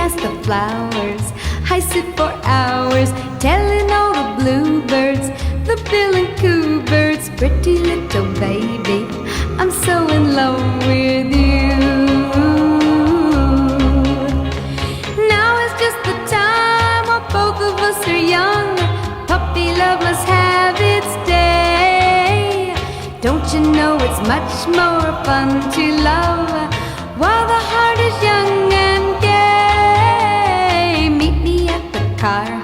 past the flowers. I sit for hours telling all the bluebirds, the bill and coo birds, pretty little baby, I'm so in love with you. Now is just the time while both of us are young. Puppy love must have its day. Don't you know it's much more fun to love while the heart is young and gay? Meet me at the car